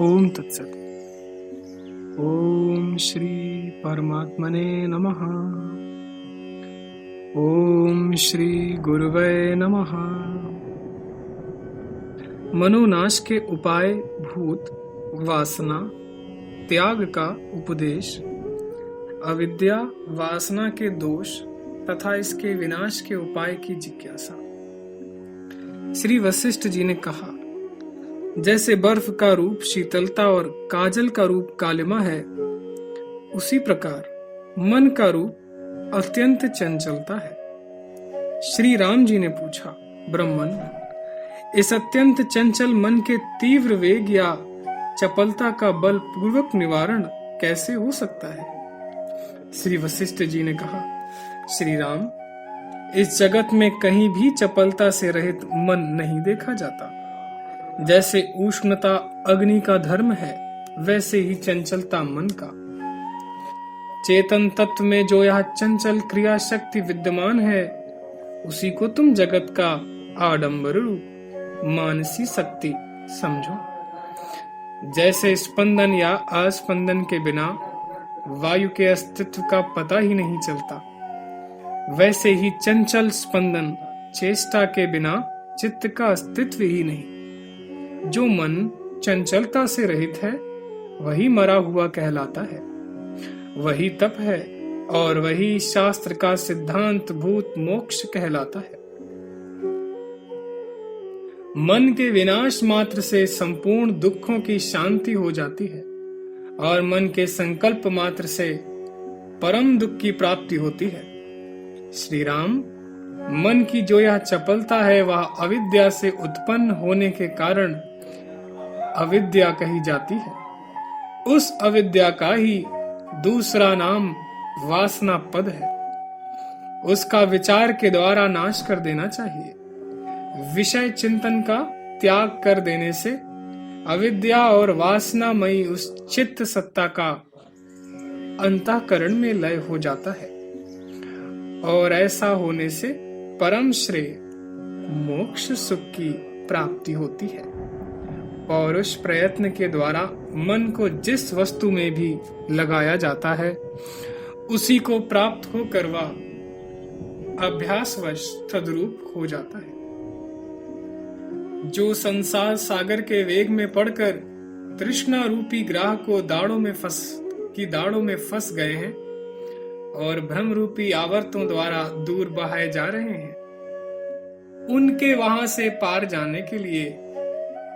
ओम तत्सत। ओम श्री परमात्मने नमः। ओम श्री गुरुवे नमः। मनोनाश के उपाय भूत वासना त्याग का उपदेश, अविद्या वासना के दोष तथा इसके विनाश के उपाय की जिज्ञासा। श्री वशिष्ठ जी ने कहा, जैसे बर्फ का रूप शीतलता और काजल का रूप कालिमा है, उसी प्रकार मन का रूप अत्यंत चंचलता है। श्री राम जी ने पूछा, ब्रह्मन, इस अत्यंत चंचल मन के तीव्र वेग या चपलता का बल पूर्वक निवारण कैसे हो सकता है? श्री वशिष्ठ जी ने कहा, श्री राम, इस जगत में कहीं भी चपलता से रहित मन नहीं देखा जाता। जैसे उष्णता अग्नि का धर्म है, वैसे ही चंचलता मन का। चेतन तत्व में जो यह चंचल क्रिया शक्ति विद्यमान है, उसी को तुम जगत का आडंबर रूप मानसी शक्ति समझो। जैसे स्पंदन या अस्पंदन के बिना वायु के अस्तित्व का पता ही नहीं चलता, वैसे ही चंचल स्पंदन चेष्टा के बिना चित्त का अस्तित्व ही नहीं। जो मन चंचलता से रहित है, वही मरा हुआ कहलाता है, वही तप है और वही शास्त्र का सिद्धांत भूत मोक्ष कहलाता है। मन के विनाश मात्र से संपूर्ण दुखों की शांति हो जाती है और मन के संकल्प मात्र से परम दुख की प्राप्ति होती है। श्री राम, मन की जो यह चपलता है, वह अविद्या से उत्पन्न होने के कारण अविद्या कही जाती है। उस अविद्या का ही दूसरा नाम वासना पद है। उसका विचार के द्वारा नाश कर देना चाहिए। विषय चिंतन का त्याग कर देने से अविद्या और वासनामयी उस चित्त सत्ता का अंतःकरण में लय हो जाता है और ऐसा होने से परम श्रेय मोक्ष सुख की प्राप्ति होती है। पौरुष प्रयत्न के द्वारा मन को जिस वस्तु में भी लगाया जाता है, उसी को प्राप्त होकर वह अभ्यासवश तद्रूप हो जाता है। जो संसार सागर के वेग में पड़कर तृष्णा रूपी ग्राह को दाड़ों में फंस गए हैं और भ्रम रूपी आवर्तों द्वारा दूर बहाए जा रहे हैं, उनके वहां से पार जाने के लिए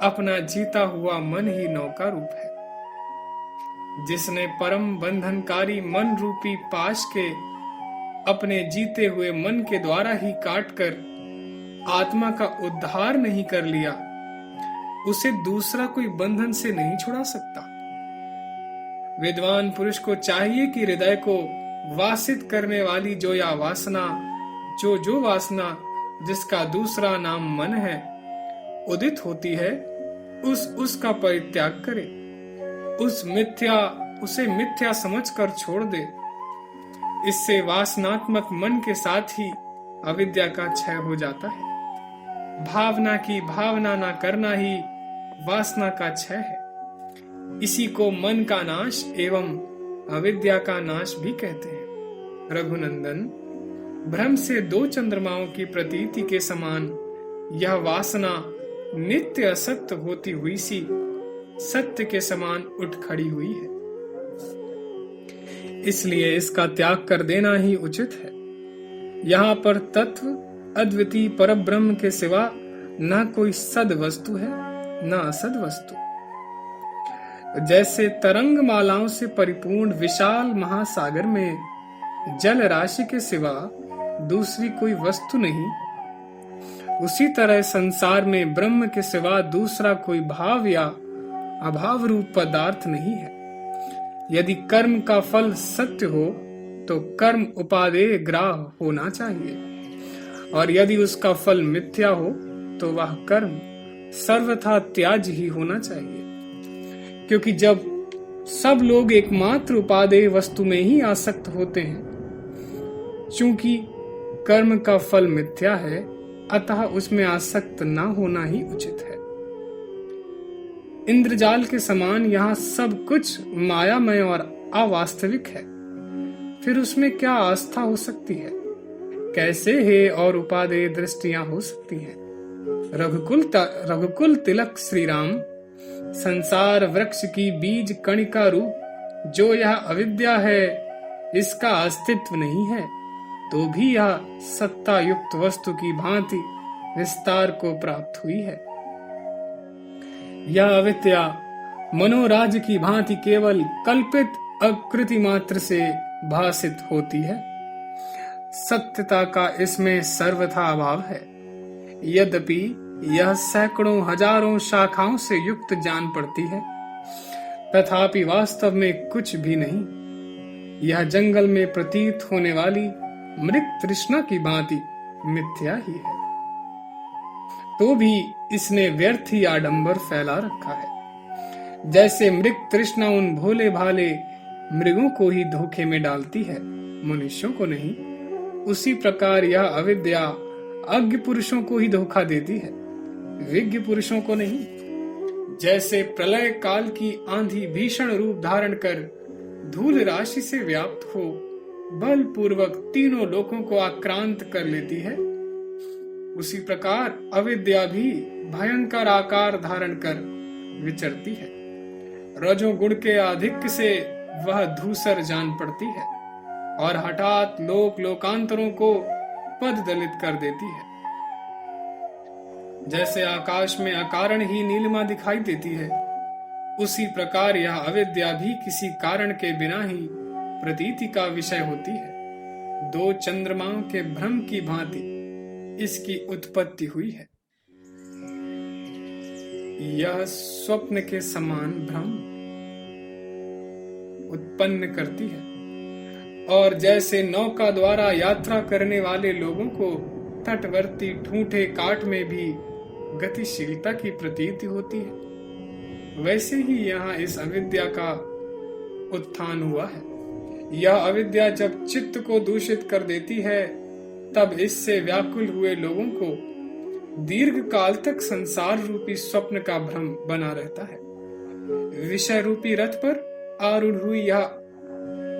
अपना जीता हुआ मन ही नौका रूप है। जिसने परम बंधनकारी मन रूपी पाश के अपने जीते हुए मन के द्वारा ही काटकर आत्मा का उद्धार नहीं कर लिया, उसे दूसरा कोई बंधन से नहीं छुड़ा सकता। विद्वान पुरुष को चाहिए कि हृदय को वासित करने वाली जो वासना जिसका दूसरा नाम मन है, उदित होती है, उसका परित्याग करे। उसे मिथ्या समझकर छोड़ दे। इससे वासनात्मक मन के साथ ही अविद्या का क्षय हो जाता है। भावना की भावना न करना ही वासना का क्षय है। इसी को मन का नाश एवं अविद्या का नाश भी कहते हैं। रघुनंदन, भ्रम से दो चंद्रमाओं की प्रतीति के समान यह वासना नित्य असत्य होती हुई सी सत्य के समान उठ खड़ी हुई है। इसलिए इसका त्याग कर देना ही उचित है। यहाँ पर तत्व अद्वितीय परब्रह्म के सिवा न कोई सद वस्तु है, न असद वस्तु। जैसे तरंग मालाओं से परिपूर्ण विशाल महासागर में जल राशि के सिवा दूसरी कोई वस्तु नहीं, उसी तरह संसार में ब्रह्म के सिवा दूसरा कोई भाव या अभाव रूप पदार्थ नहीं है। यदि कर्म का फल सत्य हो तो कर्म उपादेय ग्राह्य होना चाहिए, और यदि उसका फल मिथ्या हो तो वह कर्म सर्वथा त्याज्य ही होना चाहिए। क्योंकि जब सब लोग एकमात्र उपादेय वस्तु में ही आसक्त होते हैं, चूंकि कर्म का फल मिथ्या है, अतः उसमें आसक्त न होना ही उचित है। इंद्रजाल के समान यहाँ सब कुछ मायामय और अवास्तविक है, फिर उसमें क्या आस्था हो सकती है? कैसे हे और उपादेय दृष्टियां हो सकती हैं? रघुकुल तिलक श्री राम, संसार वृक्ष की बीज कणिका रूप जो यह अविद्या है, इसका अस्तित्व नहीं है, तो भी यह सत्ता युक्त वस्तु की भांति विस्तार को प्राप्त हुई है। यह अविद्या मनोराज्य की भांति केवल कल्पित आकृति मात्र से भासित होती है। सत्यता का इसमें सर्वथा अभाव है। यद्यपि यह सैकड़ों हजारों शाखाओं से युक्त जान पड़ती है, तथापि वास्तव में कुछ भी नहीं। यह जंगल में प्रतीत होने वाली मृग तृष्णा की भांति मिथ्या ही है। तो भी इसने व्यर्थ ही आडंबर फैला रखा है। जैसे मृग तृष्णा उन भोले भाले मृगों को ही धोखे में डालती है, मनुष्यों को नहीं, उसी प्रकार यह अविद्या अज्ञ पुरुषों को ही धोखा देती है, विज्ञ पुरुषों को नहीं। जैसे प्रलय काल की आंधी भीषण रूप धारण कर धूल राशि से व्याप्त हो बलपूर्वक तीनों लोकों को आक्रांत कर लेती है, उसी प्रकार अविद्या भी भयंकर आकार धारण कर विचरती है। रजोगुण के आधिक्य से वह धूसर जान पड़ती है और हठात लोकांतरों को पद दलित कर देती है। जैसे आकाश में अकारण ही नीलिमा दिखाई देती है, उसी प्रकार यह अविद्या भी किसी कारण के बिना ही प्रतीति का विषय होती है। दो चंद्रमाओं के भ्रम की भांति इसकी उत्पत्ति हुई है। यह स्वप्न के समान भ्रम उत्पन्न करती है, और जैसे नौका द्वारा यात्रा करने वाले लोगों को तटवर्ती ठूंठे काट में भी गतिशीलता की प्रतीति होती है, वैसे ही यहाँ इस अविद्या का उत्थान हुआ है। यह अविद्या जब चित्त को दूषित कर देती है, तब इससे व्याकुल हुए लोगों को दीर्घ काल तक संसार रूपी स्वप्न का भ्रम बना रहता है। विषय रूपी रथ पर आरूढ़ हुई यह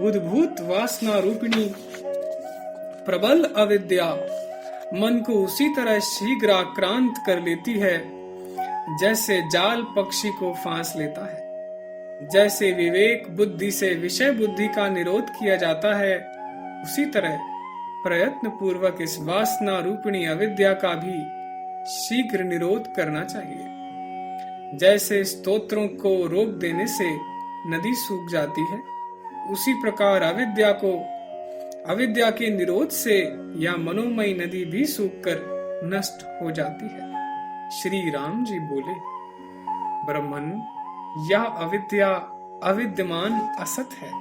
उद्भूत वासना रूपिणी प्रबल अविद्या मन को उसी तरह शीघ्र आक्रांत कर लेती है, जैसे जाल पक्षी को फांस लेता है। जैसे विवेक बुद्धि से विषय बुद्धि का निरोध किया जाता है, उसी तरह प्रयत्न पूर्वक इस वासना रूपिणी अविद्या का भी शीघ्र निरोध करना चाहिए। जैसे स्तोत्रों को रोक देने से नदी सूख जाती है, उसी प्रकार अविद्या के निरोध से यह मनोमयी नदी भी सूखकर नष्ट हो जाती है। श्री राम जी बोले, ब्रह्मन, यह अविद्या अविद्यमान असत है,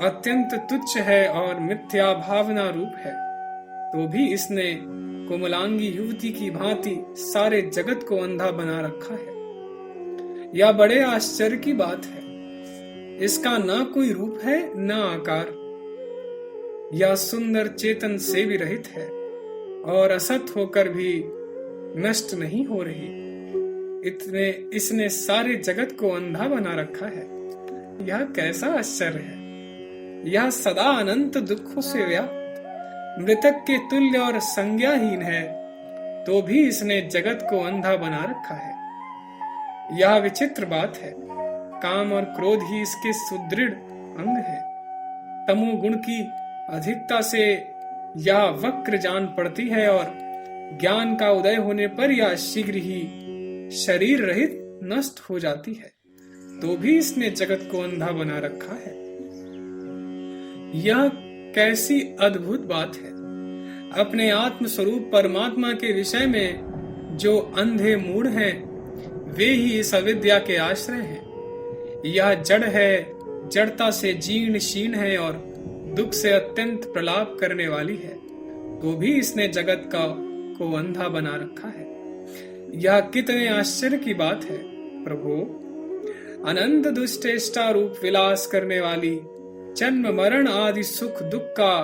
अत्यंत तुच्छ है और मिथ्या भावना रूप है, तो भी इसने कोमलांगी युवती की भांति सारे जगत को अंधा बना रखा है। यह बड़े आश्चर्य की बात है। इसका ना कोई रूप है ना आकार। यह सुंदर चेतन से भी रहित है और असत होकर भी नष्ट नहीं हो रही। इसने सारे जगत को अंधा बना रखा है। यह कैसा आश्चर्य है। यह सदा अनंत दुखों से व्याप्त मृतक के तुल्य और संज्ञाहीन है, तो भी इसने जगत को अंधा बना रखा है। यह विचित्र बात है। काम और क्रोध ही इसके सुदृढ़ अंग है। तमोगुण की अधिकता से यह वक्र जान पड़ती है और ज्ञान का उदय होने पर यह शीघ्र ही शरीर रहित नष्ट हो जाती है, तो भी इसने जगत को अंधा बना रखा है। यह कैसी अद्भुत बात है। अपने आत्म स्वरूप परमात्मा के विषय में जो अंधे मूढ़ हैं, वे ही इस अविद्या के आश्रय हैं। यह जड़ है, जड़ता से जीर्ण शीर्ण है और दुख से अत्यंत प्रलाप करने वाली है, तो भी इसने जगत को अंधा बना रखा है। यह कितने आश्चर्य की बात है। प्रभु, अनंत दुष्टेष्टा रूप विलास करने वाली, जन्म मरण आदि सुख दुख का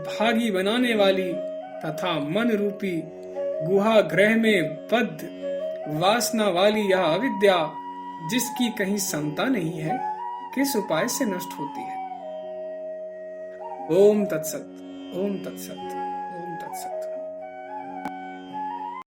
भागी बनाने वाली तथा मन रूपी गुहा ग्रह में बद्ध वासना वाली यह अविद्या जिसकी कहीं समता नहीं है, किस उपाय से नष्ट होती है। ओम तत्सत। ओम तत्सत।